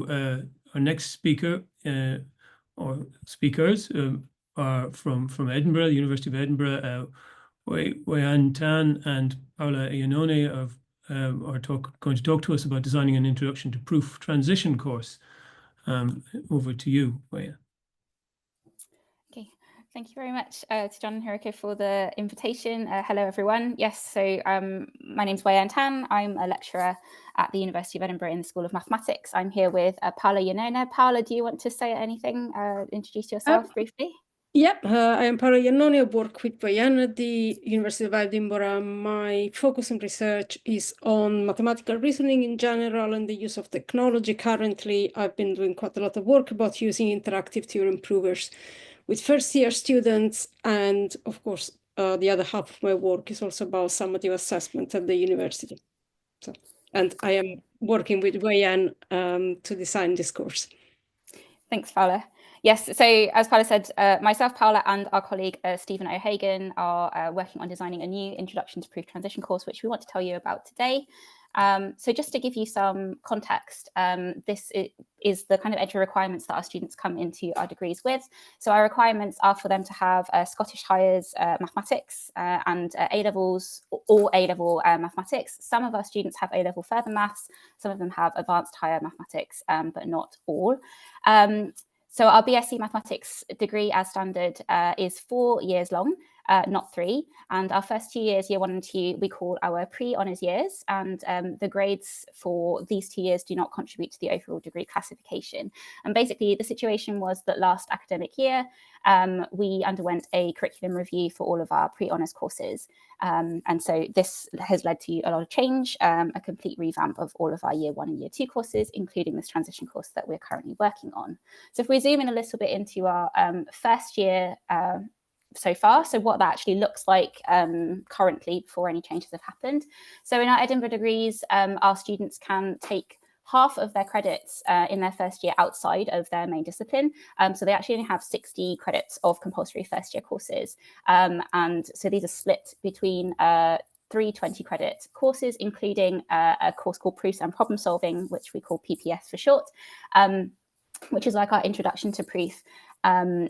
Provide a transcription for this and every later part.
our next speaker or speakers are from Edinburgh, the University of Edinburgh. Wei-An Tan and Paola Iannone are going to talk to us about designing an introduction to proof transition course. Over to you, Wei-An. Okay, thank you very much to John and Hiroko for the invitation. Hello, everyone. Yes, so my name's Wei-An Tan. I'm a lecturer at the University of Edinburgh in the School of Mathematics. I'm here with Paola Iannone. Paola, do you want to say anything? Introduce yourself briefly. Yep, I am Paola Iannone. I work with Wei-An at the University of Edinburgh. My focus on research is on mathematical reasoning in general and the use of technology. Currently, I've been doing quite a lot of work about using interactive theorem provers with first-year students. And of course, the other half of my work is also about summative assessment at the university. And I am working with Wei-An to design this course. Thanks, Paola. Yes, so as Paola said, myself, Paola, and our colleague Stephen O'Hagan are working on designing a new Introduction to Proof Transition course, which we want to tell you about today. So just to give you some context, this is the kind of entry requirements that our students come into our degrees with. So our requirements are for them to have Scottish Highers Mathematics and A-levels or A-level mathematics. Some of our students have A-level further maths, some of them have advanced higher mathematics, but not all. So our BSc Mathematics degree as standard is 4 years long, not 3. And our first 2 years, year 1 and 2, we call our pre-honours years. And the grades for these 2 years do not contribute to the overall degree classification. And basically, the situation was that last academic year, we underwent a curriculum review for all of our pre-honours courses. And so this has led to a lot of change, a complete revamp of all of our year 1 and year 2 courses, including this transition course that we're currently working on. So if we zoom in a little bit into our first year so far, so what that actually looks like currently before any changes have happened. So in our Edinburgh degrees, our students can take half of their credits in their first year outside of their main discipline. So they actually only have 60 credits of compulsory first year courses. And so these are split between 3 20-credit courses, including a course called Proofs and Problem Solving, which we call PPS for short, which is like our Introduction to Proof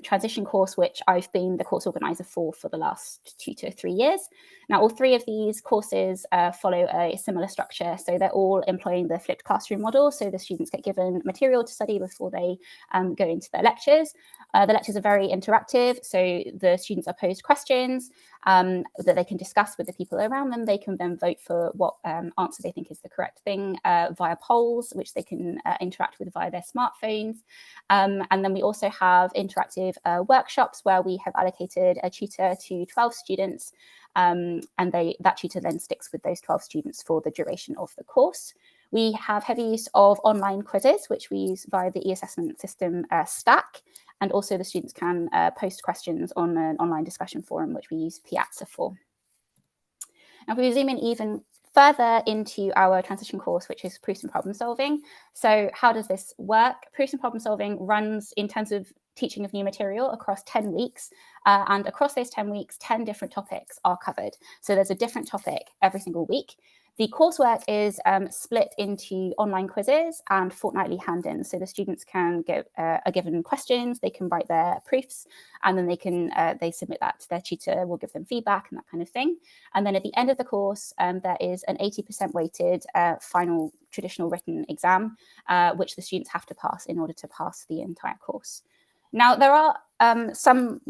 transition course, which I've been the course organizer for the last 2 to 3 years. Now, all 3 of these courses follow a similar structure. So they're all employing the flipped classroom model. So the students get given material to study before they go into their lectures. The lectures are very interactive. So the students are posed questions that they can discuss with the people around them. They can then vote for what answer they think is the correct thing via polls, which they can interact with via their smartphones. And then we also have interactive workshops where we have allocated a tutor to 12 students, and that tutor then sticks with those 12 students for the duration of the course. We have heavy use of online quizzes, which we use via the e-assessment system Stack, and also the students can post questions on an online discussion forum, which we use Piazza for. Now, if we zoom in even further into our transition course, which is Proofs and Problem Solving. So how does this work? Proofs and Problem Solving runs in terms of teaching of new material across 10 weeks. And across those 10 weeks, 10 different topics are covered. So there's a different topic every single week. The coursework is split into online quizzes and fortnightly hand-ins. So the students are given questions, they can write their proofs, and then they submit that to their tutor, will give them feedback and that kind of thing. And then at the end of the course, there is an 80% weighted final traditional written exam, which the students have to pass in order to pass the entire course. Now, there are some,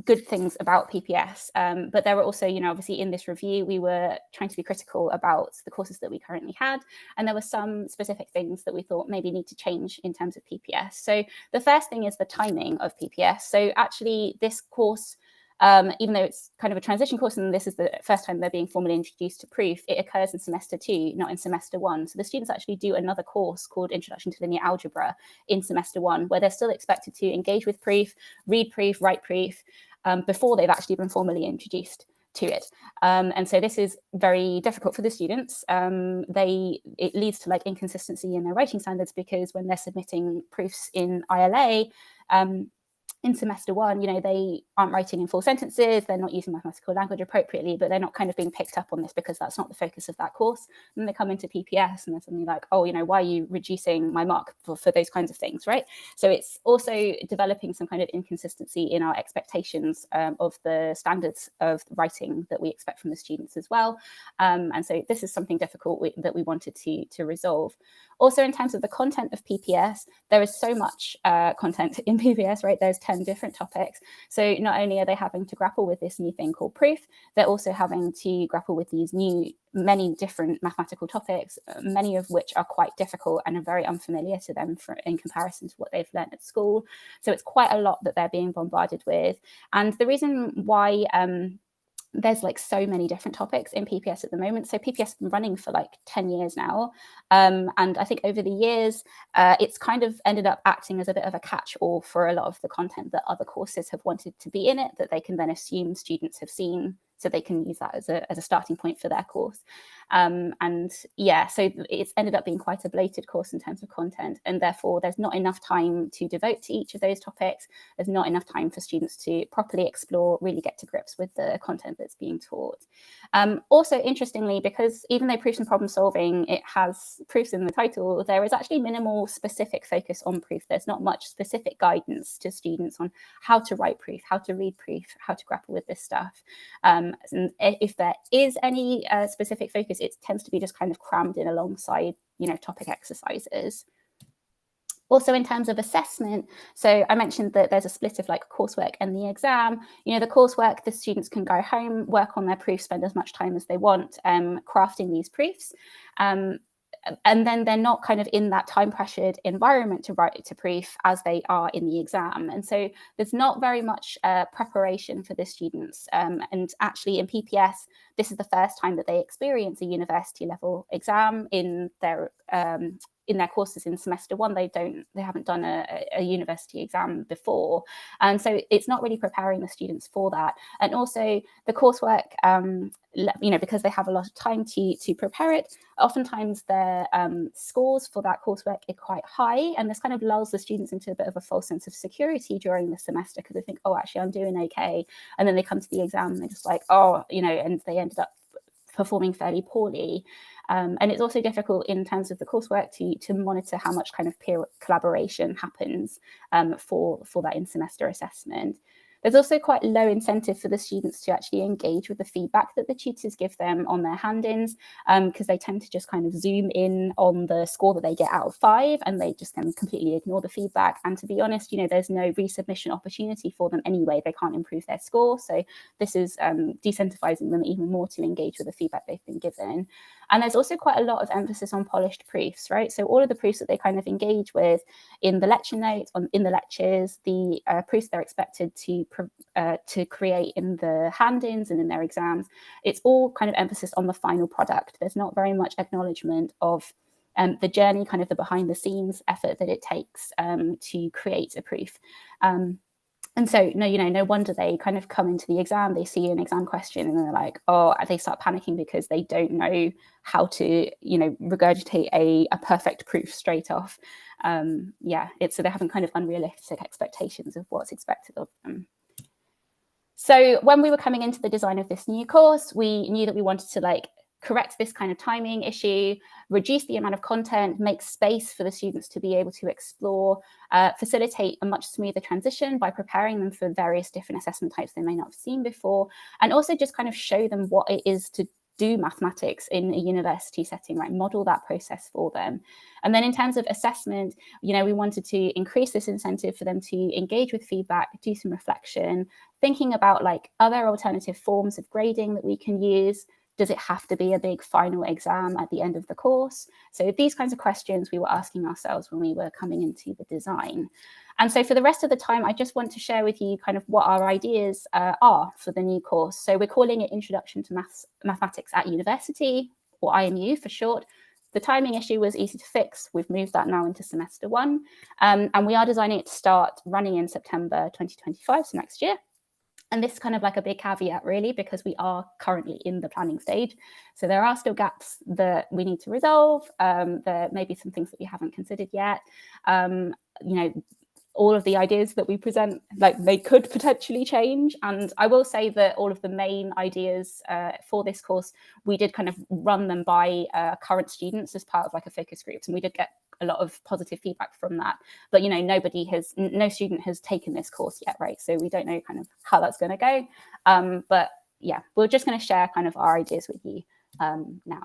good things about PPS, but there were also, obviously in this review, we were trying to be critical about the courses that we currently had, and there were some specific things that we thought maybe need to change in terms of PPS. So the first thing is the timing of PPS. So actually this course, even though it's kind of a transition course and this is the first time they're being formally introduced to proof, it occurs in semester 2, not in semester 1. So the students actually do another course called Introduction to Linear Algebra in semester 1, where they're still expected to engage with proof, read proof, write proof, before they've actually been formally introduced to it. And so this is very difficult for the students. It leads to inconsistency in their writing standards, because when they're submitting proofs in ILA, in semester one, you know, they aren't writing in full sentences, they're not using mathematical language appropriately, but they're not kind of being picked up on this because that's not the focus of that course. And they come into PPS and they're suddenly like, oh, you know, why are you reducing my mark for those kinds of things, right? So it's also developing some kind of inconsistency in our expectations of the standards of writing that we expect from the students as well. And so this is something difficult that we wanted to resolve. Also, in terms of the content of PPS, there is so much content in PPS, right? There's 10 different topics. So not only are they having to grapple with this new thing called proof, they're also having to grapple with these many different mathematical topics, many of which are quite difficult and are very unfamiliar to them in comparison to what they've learned at school. So it's quite a lot that they're being bombarded with. And the reason why there's like so many different topics in PPS at the moment. So PPS has been running for like 10 years now. And I think over the years, it's kind of ended up acting as a bit of a catch-all for a lot of the content that other courses have wanted to be in it, that they can then assume students have seen, so they can use that as a starting point for their course. And yeah, so it's ended up being quite a bloated course in terms of content, and therefore there's not enough time to devote to each of those topics. There's not enough time for students to properly explore, really get to grips with the content that's being taught. Also, interestingly, because even though proofs and problem solving, it has proofs in the title, there is actually minimal specific focus on proof. There's not much specific guidance to students on how to write proof, how to read proof, how to grapple with this stuff. And if there is any specific focus, it tends to be just kind of crammed in alongside, you know, topic exercises. Also, in terms of assessment, so I mentioned that there's a split of like coursework and the exam. You know, the coursework, the students can go home, work on their proofs, spend as much time as they want crafting these proofs. And then they're not kind of in that time pressured environment to write to proof as they are in the exam. And so there's not very much preparation for the students. And actually in PPS, this is the first time that they experience a university level exam in their courses in semester one. They haven't done a university exam before. And so it's not really preparing the students for that. And also the coursework, you know, because they have a lot of time to prepare it, oftentimes their scores for that coursework are quite high, and this kind of lulls the students into a bit of a false sense of security during the semester, because they think, oh, actually I'm doing okay, and then they come to the exam and they're just like, oh, you know, and they ended up performing fairly poorly. And it's also difficult in terms of the coursework to monitor how much kind of peer collaboration happens for that in-semester assessment. There's also quite low incentive for the students to actually engage with the feedback that the tutors give them on their hand-ins, because they tend to just kind of zoom in on the score that they get out of 5, and they just kind of completely ignore the feedback. And to be honest, you know, there's no resubmission opportunity for them anyway. They can't improve their score. So this is decentivizing them even more to engage with the feedback they've been given. And there's also quite a lot of emphasis on polished proofs, right? So all of the proofs that they kind of engage with in the lecture notes, in the lectures, the proofs they're expected to create in the hand-ins and in their exams, it's all kind of emphasis on the final product. There's not very much acknowledgement of the journey, kind of the behind the scenes effort that it takes to create a proof. And so, no wonder they kind of come into the exam, they see an exam question and they're like, oh, they start panicking because they don't know how to, you know, regurgitate a perfect proof straight off. So they're having kind of unrealistic expectations of what's expected of them. So when we were coming into the design of this new course, we knew that we wanted to correct this kind of timing issue, reduce the amount of content, make space for the students to be able to explore, facilitate a much smoother transition by preparing them for various different assessment types they may not have seen before, and also just kind of show them what it is to do mathematics in a university setting, right? Model that process for them. And then in terms of assessment, we wanted to increase this incentive for them to engage with feedback, do some reflection, thinking about other alternative forms of grading that we can use. Does it have to be a big final exam at the end of the course? So these kinds of questions we were asking ourselves when we were coming into the design. And so for the rest of the time, I just want to share with you kind of what our ideas are for the new course. So we're calling it Introduction to Mathematics at University, or IMU for short. The timing issue was easy to fix. We've moved that now into semester 1. And we are designing it to start running in September 2025, so next year. And this is kind of like a big caveat, really, because we are currently in the planning stage. So there are still gaps that we need to resolve. There may be some things that we haven't considered yet. all of the ideas that we present, like they could potentially change. And I will say that all of the main ideas for this course, we did kind of run them by current students as part of like a focus groups, and we did get a lot of positive feedback from that. But you know, no student has taken this course yet, right? So we don't know kind of how that's going to go. But yeah, we're just going to share kind of our ideas with you now.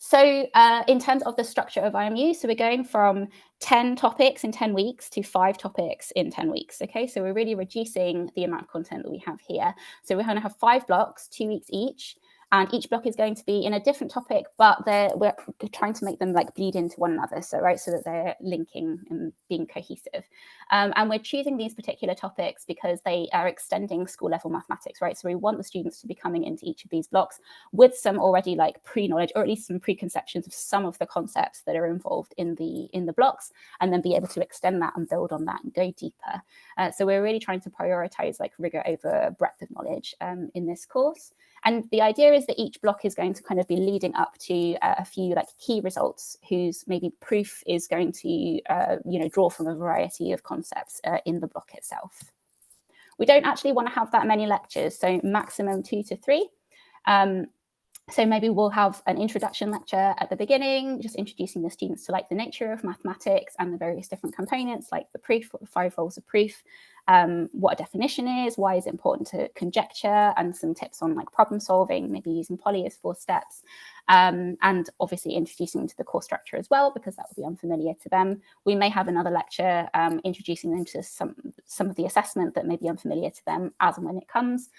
So in terms of the structure of IMU, so we're going from 10 topics in 10 weeks to 5 topics in 10 weeks. Okay, so we're really reducing the amount of content that we have here. So we're going to have 5 blocks, 2 weeks each. And each block is going to be in a different topic, but we're trying to make them like bleed into one another. So so that they're linking and being cohesive. And we're choosing these particular topics because they are extending school level mathematics, right? So we want the students to be coming into each of these blocks with some already like pre-knowledge, or at least some preconceptions of some of the concepts that are involved in the blocks, and then be able to extend that and build on that and go deeper. So we're really trying to prioritize like rigor over breadth of knowledge in this course. And the idea is that each block is going to kind of be leading up to a few like key results whose maybe proof is going to draw from a variety of concepts in the block itself. We don't actually want to have that many lectures, so maximum 2 to 3. So maybe we'll have an introduction lecture at the beginning, just introducing the students to like the nature of mathematics and the various different components, like the proof, what the 5 roles of proof, what a definition is, why is it important to conjecture, and some tips on like problem solving, maybe using poly as 4 steps, and obviously introducing them to the course structure as well, because that will be unfamiliar to them. We may have another lecture introducing them to some of the assessment that may be unfamiliar to them as and when it comes.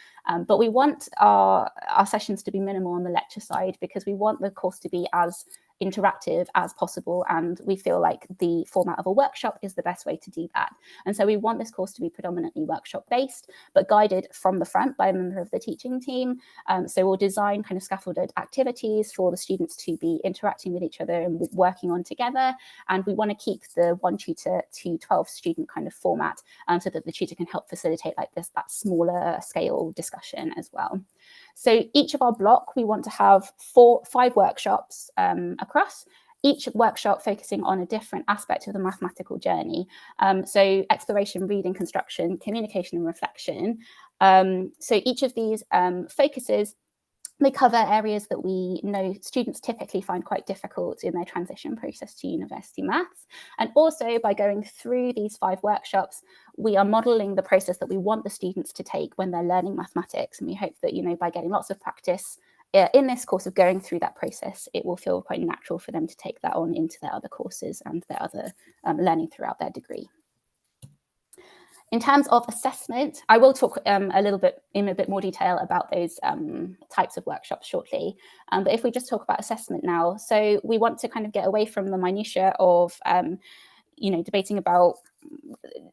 But we want our sessions to be minimal on the lecture side, because we want the course to be as interactive as possible, and we feel like the format of a workshop is the best way to do that. And so we want this course to be predominantly workshop based, but guided from the front by a member of the teaching team. So we'll design kind of scaffolded activities for the students to be interacting with each other and working on together. And we want to keep the 1 tutor to 12 student kind of format, so that the tutor can help facilitate like that smaller scale discussion as well. So each of our block, we want to have 5 workshops across, each workshop focusing on a different aspect of the mathematical journey. So exploration, reading, construction, communication and reflection. So each of these focuses, they cover areas that we know students typically find quite difficult in their transition process to university maths. And also by going through these 5 workshops, we are modeling the process that we want the students to take when they're learning mathematics. And we hope that, by getting lots of practice in this course of going through that process, it will feel quite natural for them to take that on into their other courses and their other learning throughout their degree. In terms of assessment, I will talk a little bit in a bit more detail about those types of workshops shortly. But if we just talk about assessment now, so we want to kind of get away from the minutiae of debating about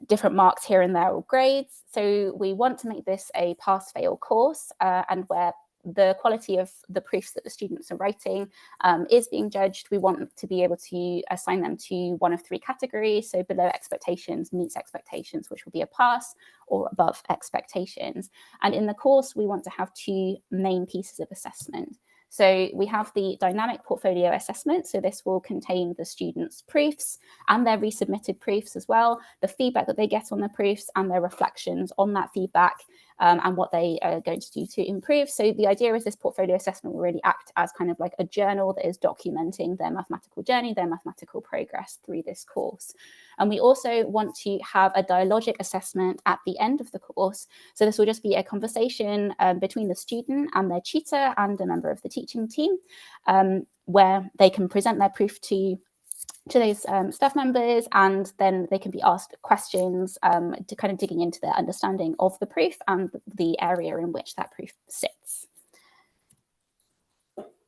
different marks here and there or grades. So we want to make this a pass-fail course, and where the quality of the proofs that the students are writing is being judged. We want to be able to assign them to one of 3 categories. So below expectations, meets expectations, which will be a pass, or above expectations. And in the course, we want to have 2 main pieces of assessment. So we have the dynamic portfolio assessment. So this will contain the students' proofs and their resubmitted proofs as well, the feedback that they get on the proofs and their reflections on that feedback, and what they are going to do to improve. So the idea is this portfolio assessment will really act as kind of like a journal that is documenting their mathematical journey, their mathematical progress through this course. And we also want to have a dialogic assessment at the end of the course. So this will just be a conversation between the student and their tutor and a member of the teaching team, where they can present their proof to those staff members, and then they can be asked questions to kind of digging into their understanding of the proof and the area in which that proof sits.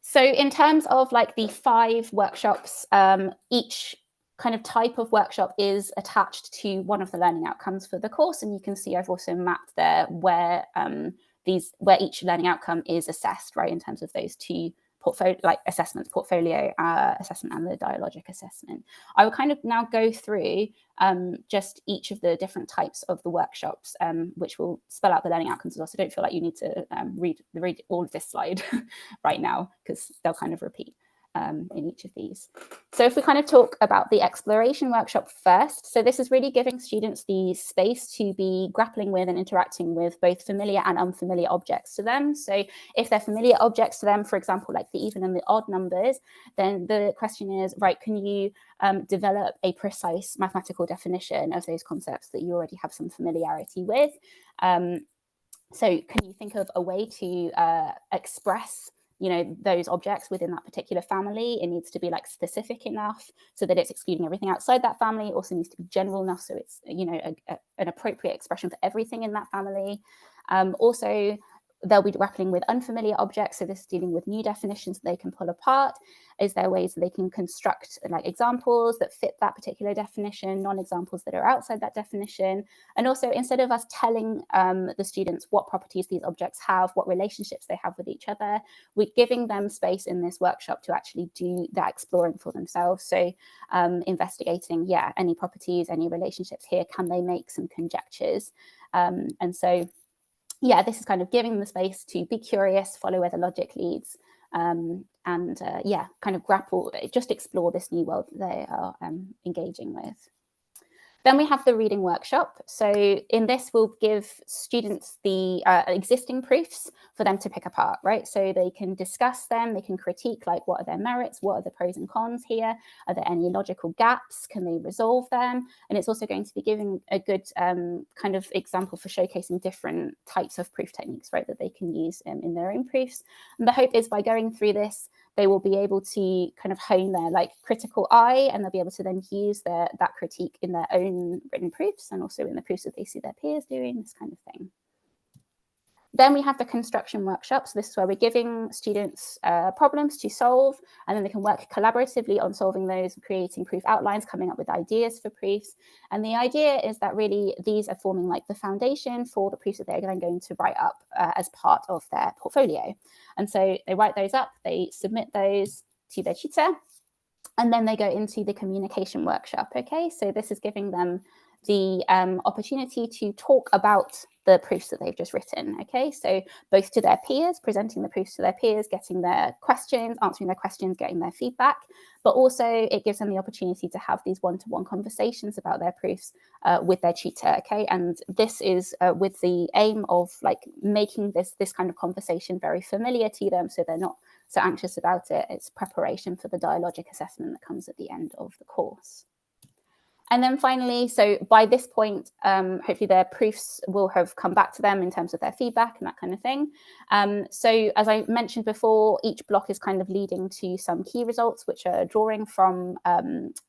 So in terms of like the 5 workshops, each kind of type of workshop is attached to one of the learning outcomes for the course. And you can see I've also mapped there where each learning outcome is assessed, right, in terms of those 2 portfolio assessments, portfolio assessment and the dialogic assessment. I will kind of now go through just each of the different types of the workshops, which will spell out the learning outcomes as well. So don't feel like you need to read all of this slide right now, because they'll kind of repeat. in each of these. So if we kind of talk about the exploration workshop first, so this is really giving students the space to be grappling with and interacting with both familiar and unfamiliar objects to them. So if they're familiar objects to them, for example, like the even and the odd numbers, then the question is, right, can you develop a precise mathematical definition of those concepts that you already have some familiarity with? So can you think of a way to express those objects within that particular family? It needs to be like specific enough so that it's excluding everything outside that family. It also needs to be general enough so it's an appropriate expression for everything in that family. Also, they'll be grappling with unfamiliar objects, so this is dealing with new definitions that they can pull apart. Is there ways that they can construct like examples that fit that particular definition, non-examples that are outside that definition? And also, instead of us telling the students what properties these objects have, what relationships they have with each other, we're giving them space in this workshop to actually do that exploring for themselves. So investigating, any properties, any relationships here, can they make some conjectures? And so this is kind of giving them the space to be curious, follow where the logic leads, and kind of grapple, just explore this new world they are engaging with. Then we have the reading workshop. So in this, we'll give students the existing proofs for them to pick apart, right? So they can discuss them, they can critique, like, what are their merits, what are the pros and cons here? Are there any logical gaps? Can they resolve them? And it's also going to be giving a good kind of example for showcasing different types of proof techniques, right, that they can use in their own proofs. And the hope is by going through this, they will be able to kind of hone their like critical eye, and they'll be able to then use that critique in their own written proofs and also in the proofs that they see their peers doing, this kind of thing. Then we have the construction workshop. So this is where we're giving students problems to solve, and then they can work collaboratively on solving those, creating proof outlines, coming up with ideas for proofs. And the idea is that really these are forming like the foundation for the proofs that they're then going to write up as part of their portfolio. And so they write those up, they submit those to their tutor, and then they go into the communication workshop. Okay, so this is giving them the opportunity to talk about the proofs that they've just written. Okay, so both to their peers, presenting the proofs to their peers, getting their questions, answering their questions, getting their feedback, but also it gives them the opportunity to have these one-to-one conversations about their proofs with their tutor. Okay, and this is with the aim of like making this kind of conversation very familiar to them, so they're not so anxious about it. It's preparation for the dialogic assessment that comes at the end of the course. And then finally, so by this point, hopefully their proofs will have come back to them in terms of their feedback and that kind of thing. So as I mentioned before, each block is kind of leading to some key results, which are drawing from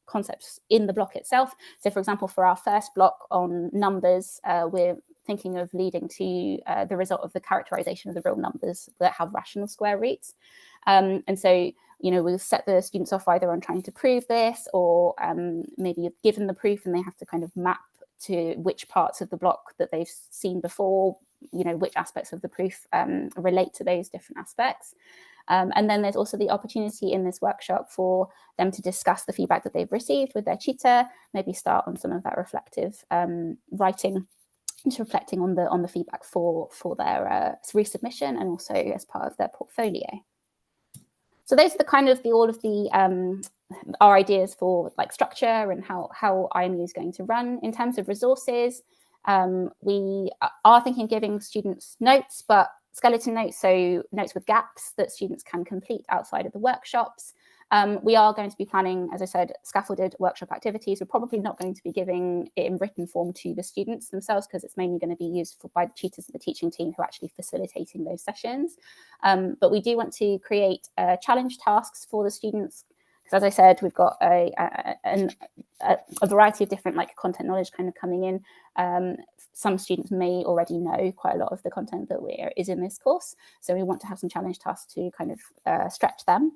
concepts in the block itself. So for example, for our first block on numbers, we're thinking of leading to the result of the characterization of the real numbers that have rational square roots. And so, we'll set the students off either on trying to prove this, or maybe you've given the proof and they have to kind of map to which parts of the block that they've seen before, which aspects of the proof relate to those different aspects. And then there's also the opportunity in this workshop for them to discuss the feedback that they've received with their tutor, maybe start on some of that reflective writing, just reflecting on the feedback for their resubmission and also as part of their portfolio. So those are the kind of all of the our ideas for like structure and how IMU is going to run. In terms of resources, we are thinking of giving students notes, but skeleton notes, so notes with gaps that students can complete outside of the workshops. We are going to be planning, as I said, scaffolded workshop activities. We're probably not going to be giving it in written form to the students themselves, because it's mainly going to be used by the tutors of the teaching team who are actually facilitating those sessions. But we do want to create challenge tasks for the students, because as I said, we've got a variety of different like content knowledge kind of coming in. Some students may already know quite a lot of the content that is in this course. So we want to have some challenge tasks to kind of stretch them.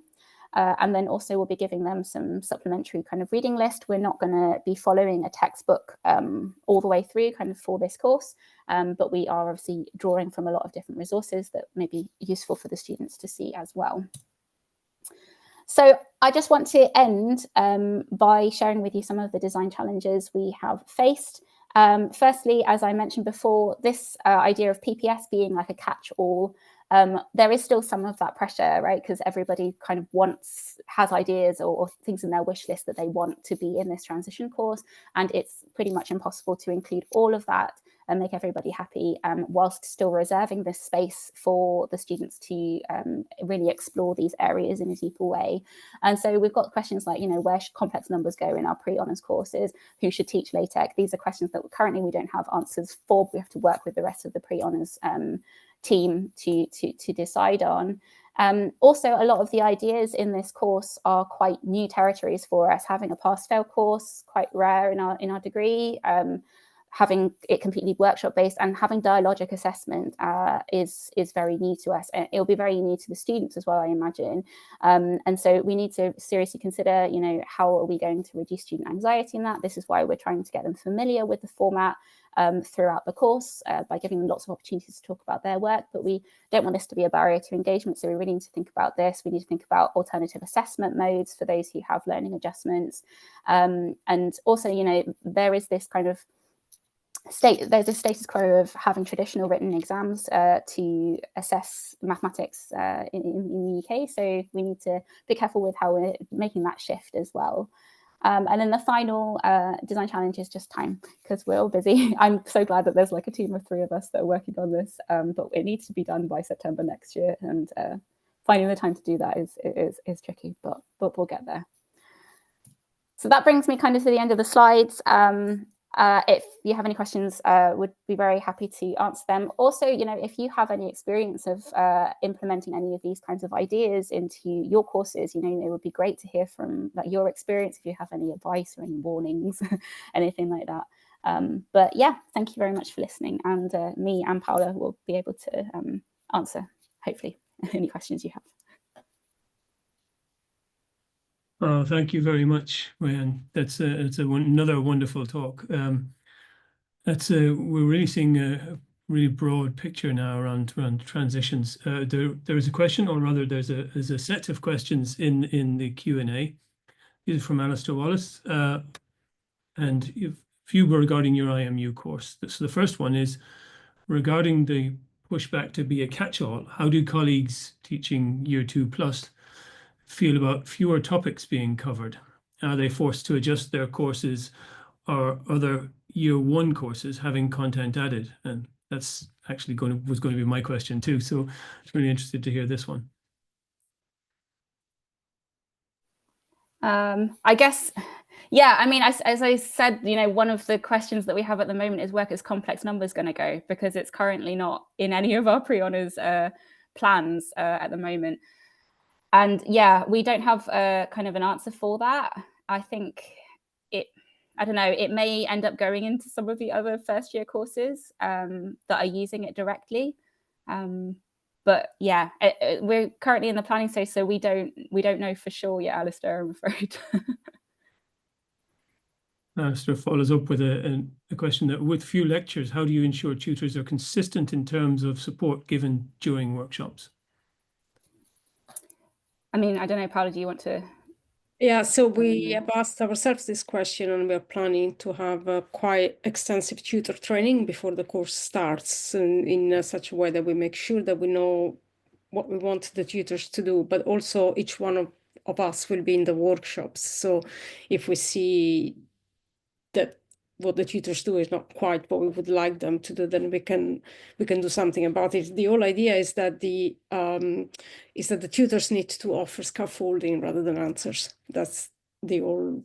And then also we'll be giving them some supplementary kind of reading list. We're not going to be following a textbook all the way through kind of for this course, but we are obviously drawing from a lot of different resources that may be useful for the students to see as well. So I just want to end by sharing with you some of the design challenges we have faced. Firstly, as I mentioned before, this idea of PPS being like a catch-all There is still some of that pressure, right? Because everybody kind of has ideas or things in their wish list that they want to be in this transition course. And it's pretty much impossible to include all of that and make everybody happy, whilst still reserving this space for the students to really explore these areas in a deeper way. And so we've got questions like, where should complex numbers go in our pre-honours courses? Who should teach LaTeX? These are questions that currently we don't have answers for, but we have to work with the rest of the pre-honours team to decide on. Also, a lot of the ideas in this course are quite new territories for us. Having a pass-fail course, quite rare in our degree. Having it completely workshop based and having dialogic assessment is very new to us, and it'll be very new to the students as well, I imagine. And so we need to seriously consider, how are we going to reduce student anxiety in that? This is why we're trying to get them familiar with the format throughout the course by giving them lots of opportunities to talk about their work. But we don't want this to be a barrier to engagement, so we really need to think about this. We need to think about alternative assessment modes for those who have learning adjustments, and also, there is this kind of there's a status quo of having traditional written exams to assess mathematics in the UK. So we need to be careful with how we're making that shift as well. And then the final design challenge is just time, because we're all busy. I'm so glad that there's like a team of 3 of us that are working on this, but it needs to be done by September next year. And finding the time to do that is tricky, but we'll get there. So that brings me kind of to the end of the slides. If you have any questions, would be very happy to answer them. Also, if you have any experience of implementing any of these kinds of ideas into your courses, it would be great to hear from your experience, if you have any advice or any warnings, anything like that. But yeah, thank you very much for listening. And me and Paola will be able to answer, hopefully, any questions you have. Oh, thank you very much, Ryan. That's another wonderful talk. We're really seeing a really broad picture now around transitions. There is a question, or rather, there's a set of questions in the Q&A. These are from Alistair Wallace, and a few regarding your IMU course. So the first one is regarding the pushback to be a catch-all. How do colleagues teaching Year 2+ feel about fewer topics being covered? Are they forced to adjust their courses, or other Year 1 courses having content added? And that's actually was going to be my question too. So I'm really interested to hear this one. I guess, yeah, I mean, as I said, one of the questions that we have at the moment is, where is complex numbers going to go? Because it's currently not in any of our pre-honours plans at the moment. And yeah, we don't have kind of an answer for that. I think I don't know, it may end up going into some of the other first-year courses that are using it directly. But yeah, we're currently in the planning stage, so we don't know for sure yet, Alistair, I'm afraid. Alistair follows up with a question that, with few lectures, how do you ensure tutors are consistent in terms of support given during workshops? I mean, I don't know, Paola, do you want to? Yeah, so we have asked ourselves this question, and we're planning to have a quite extensive tutor training before the course starts, in such a way that we make sure that we know what we want the tutors to do, but also each one of us will be in the workshops. So if we see that what the tutors do is not quite what we would like them to do, then we can do something about it. The whole idea is that the tutors need to offer scaffolding rather than answers. That's the whole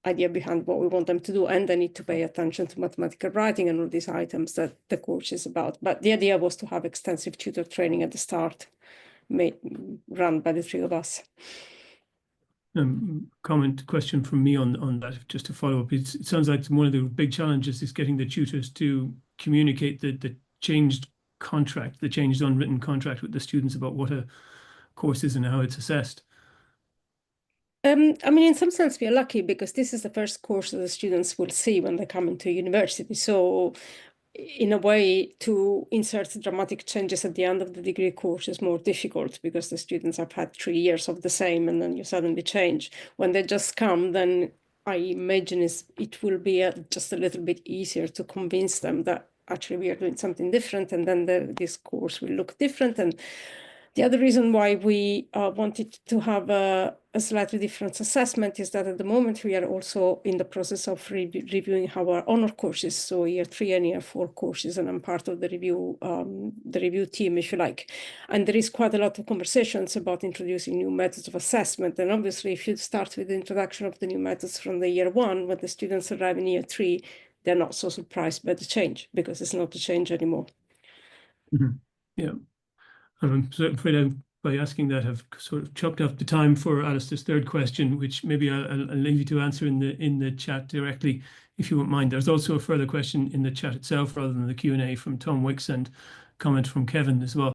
idea behind what we want them to do, and they need to pay attention to mathematical writing and all these items that the course is about. But the idea was to have extensive tutor training at the start, run by the 3 of us. Question from me on that, just to follow up. It sounds like one of the big challenges is getting the tutors to communicate the changed contract, the changed unwritten contract with the students about what a course is and how it's assessed. I mean, in some sense, we are lucky because this is the first course that the students will see when they come into university. So in a way, to insert dramatic changes at the end of the degree course is more difficult because the students have had 3 years of the same, and then you suddenly change. When they just come, then I imagine it will be just a little bit easier to convince them that actually we are doing something different, and then this course will look different. And the other reason why we wanted to have a slightly different assessment is that at the moment we are also in the process of reviewing our honor courses, so year 3 and year 4 courses, and I'm part of the review team, if you like. And there is quite a lot of conversations about introducing new methods of assessment. And obviously, if you start with the introduction of the new methods from the year 1, when the students arrive in year 3, they're not so surprised by the change, because it's not a change anymore. Mm-hmm. Yeah. I'm afraid by asking that, I've sort of chopped up the time for Alistair's third question, which maybe I'll leave you to answer in the chat directly, if you won't mind. There's also a further question in the chat itself rather than the Q&A from Tom Wicks, and comment from Kevin as well.